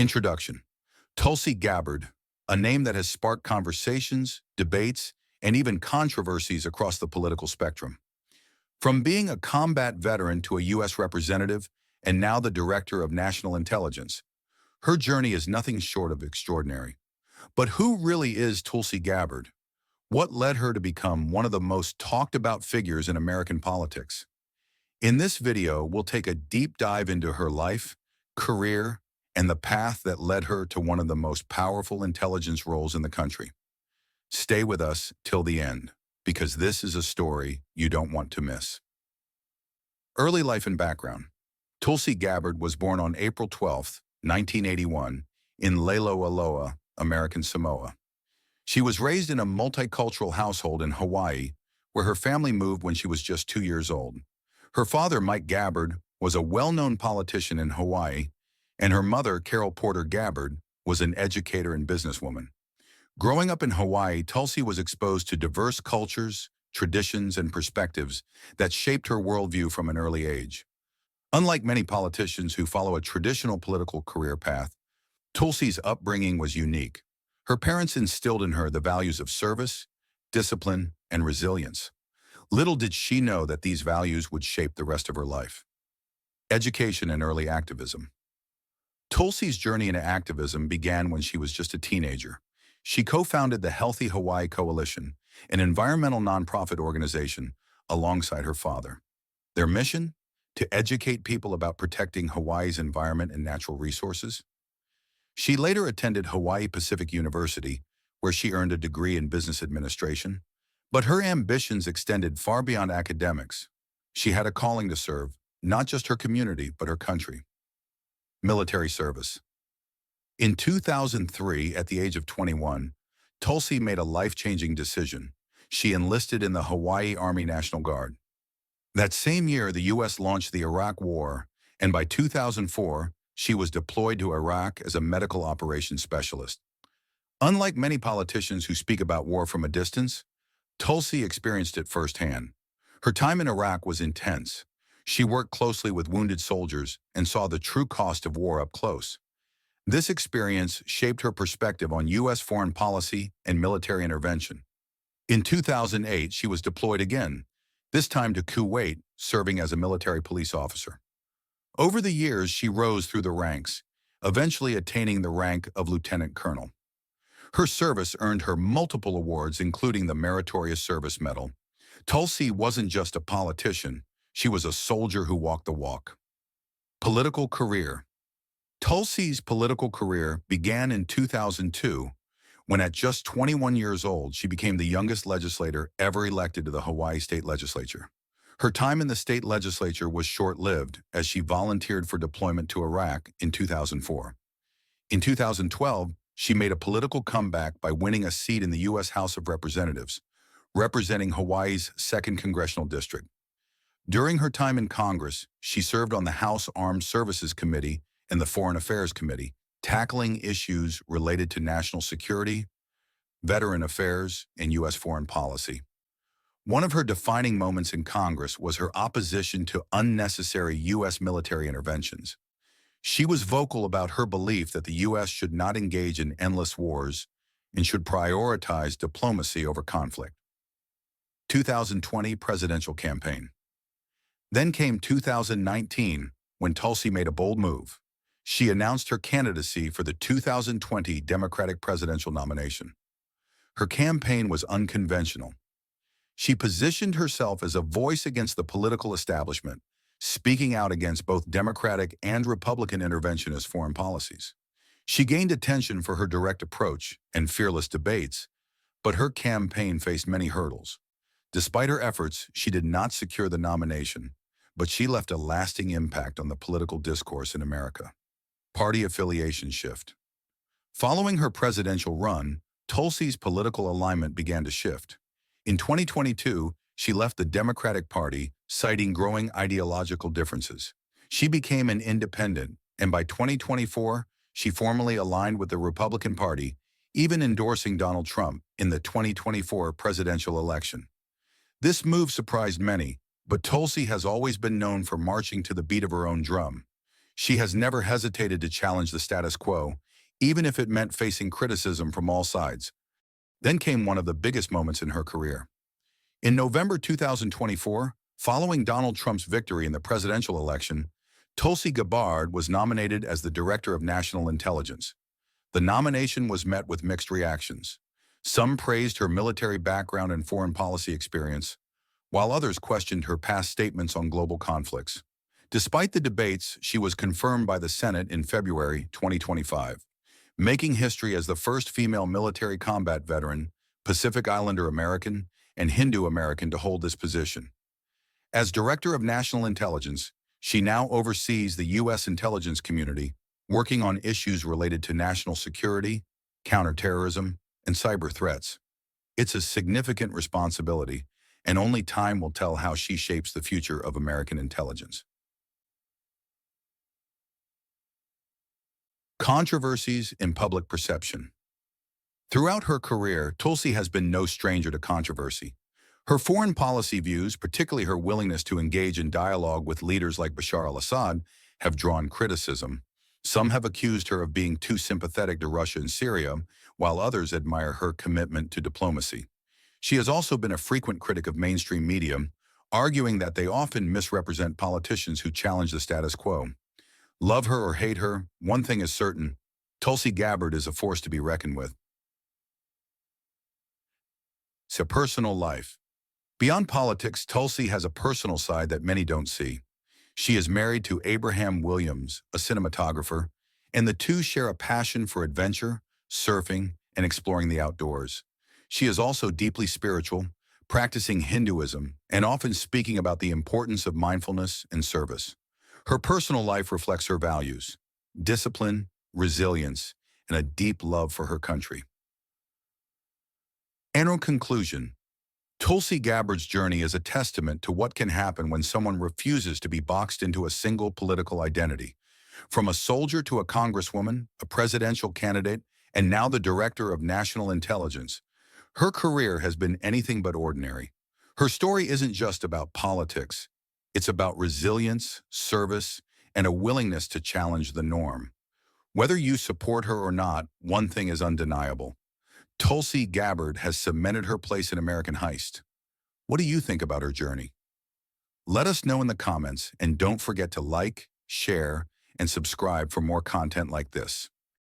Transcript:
Introduction. Tulsi Gabbard, a name that has sparked conversations, debates, and even controversies across the political spectrum. From being a combat veteran to a U.S. representative and now the Director of National Intelligence, her journey is nothing short of extraordinary. But who really is Tulsi Gabbard? What led her to become one of the most talked about figures in American politics? In this video, we'll take a deep dive into her life, career, and the path that led her to one of the most powerful intelligence roles in the country. Stay with us till the end, because this is a story you don't want to miss. Early life and background. Tulsi Gabbard was born on April 12, 1981, in Leiloaloa, American Samoa. She was raised in a multicultural household in Hawaii, where her family moved when she was just 2 years old. Her father, Mike Gabbard, was a well-known politician in Hawaii, and her mother, Carol Porter Gabbard, was an educator and businesswoman. Growing up in Hawaii, Tulsi was exposed to diverse cultures, traditions, and perspectives that shaped her worldview from an early age. Unlike many politicians who follow a traditional political career path, Tulsi's upbringing was unique. Her parents instilled in her the values of service, discipline, and resilience. Little did she know that these values would shape the rest of her life. Education and early activism. Tulsi's journey into activism began when she was just a teenager. She co-founded the Healthy Hawaii Coalition, an environmental nonprofit organization, alongside her father. Their mission? To educate people about protecting Hawaii's environment and natural resources. She later attended Hawaii Pacific University, where she earned a degree in business administration. But her ambitions extended far beyond academics. She had a calling to serve, not just her community, but her country. Military service. In 2003, at the age of 21, Tulsi made a life-changing decision. She enlisted in the Hawaii Army National Guard. That same year, the U.S. launched the Iraq War, and by 2004, she was deployed to Iraq as a medical operations specialist. Unlike many politicians who speak about war from a distance, Tulsi experienced it firsthand. Her time in Iraq was intense. She worked closely with wounded soldiers and saw the true cost of war up close. This experience shaped her perspective on U.S. foreign policy and military intervention. In 2008, she was deployed again, this time to Kuwait, serving as a military police officer. Over the years, she rose through the ranks, eventually attaining the rank of lieutenant colonel. Her service earned her multiple awards, including the Meritorious Service Medal. Tulsi wasn't just a politician, she was a soldier who walked the walk. Political career. Tulsi's political career began in 2002, when at just 21 years old, she became the youngest legislator ever elected to the Hawaii State Legislature. Her time in the state legislature was short-lived, as she volunteered for deployment to Iraq in 2004. In 2012, she made a political comeback by winning a seat in the U.S. House of Representatives, representing Hawaii's 2nd Congressional District. During her time in Congress, she served on the House Armed Services Committee and the Foreign Affairs Committee, tackling issues related to national security, veteran affairs, and U.S. foreign policy. One of her defining moments in Congress was her opposition to unnecessary U.S. military interventions. She was vocal about her belief that the U.S. should not engage in endless wars and should prioritize diplomacy over conflict. 2020 presidential campaign. Then came 2019, when Tulsi made a bold move. She announced her candidacy for the 2020 Democratic presidential nomination. Her campaign was unconventional. She positioned herself as a voice against the political establishment, speaking out against both Democratic and Republican interventionist foreign policies. She gained attention for her direct approach and fearless debates, but her campaign faced many hurdles. Despite her efforts, she did not secure the nomination, but she left a lasting impact on the political discourse in America. Party affiliation shift. Following her presidential run, Tulsi's political alignment began to shift. In 2022, she left the Democratic Party, citing growing ideological differences. She became an independent, and by 2024, she formally aligned with the Republican Party, even endorsing Donald Trump in the 2024 presidential election. This move surprised many, but Tulsi has always been known for marching to the beat of her own drum. She has never hesitated to challenge the status quo, even if it meant facing criticism from all sides. Then came one of the biggest moments in her career. In November 2024, following Donald Trump's victory in the presidential election, Tulsi Gabbard was nominated as the Director of National Intelligence. The nomination was met with mixed reactions. Some praised her military background and foreign policy experience, while others questioned her past statements on global conflicts. Despite the debates, she was confirmed by the Senate in February 2025, making history as the first female military combat veteran, Pacific Islander American, and Hindu American to hold this position. As Director of National Intelligence, she now oversees the U.S. intelligence community, working on issues related to national security, counterterrorism, and cyber threats. It's a significant responsibility, and only time will tell how she shapes the future of American intelligence. Controversies in public perception. Throughout her career, Tulsi has been no stranger to controversy. Her foreign policy views, particularly her willingness to engage in dialogue with leaders like Bashar al-Assad, have drawn criticism. Some have accused her of being too sympathetic to Russia and Syria, while others admire her commitment to diplomacy. She has also been a frequent critic of mainstream media, arguing that they often misrepresent politicians who challenge the status quo. Love her or hate her, one thing is certain: Tulsi Gabbard is a force to be reckoned with. It's a personal life. Beyond politics, Tulsi has a personal side that many don't see. She is married to Abraham Williams, a cinematographer, and the two share a passion for adventure, surfing, and exploring the outdoors. She is also deeply spiritual, practicing Hinduism, and often speaking about the importance of mindfulness and service. Her personal life reflects her values: discipline, resilience, and a deep love for her country. And in conclusion, Tulsi Gabbard's journey is a testament to what can happen when someone refuses to be boxed into a single political identity. From a soldier to a congresswoman, a presidential candidate, and now the Director of National Intelligence, her career has been anything but ordinary. Her story isn't just about politics. It's about resilience, service, and a willingness to challenge the norm. Whether you support her or not, one thing is undeniable: Tulsi Gabbard has cemented her place in American heist. What do you think about her journey? Let us know in the comments, and don't forget to like, share, and subscribe for more content like this.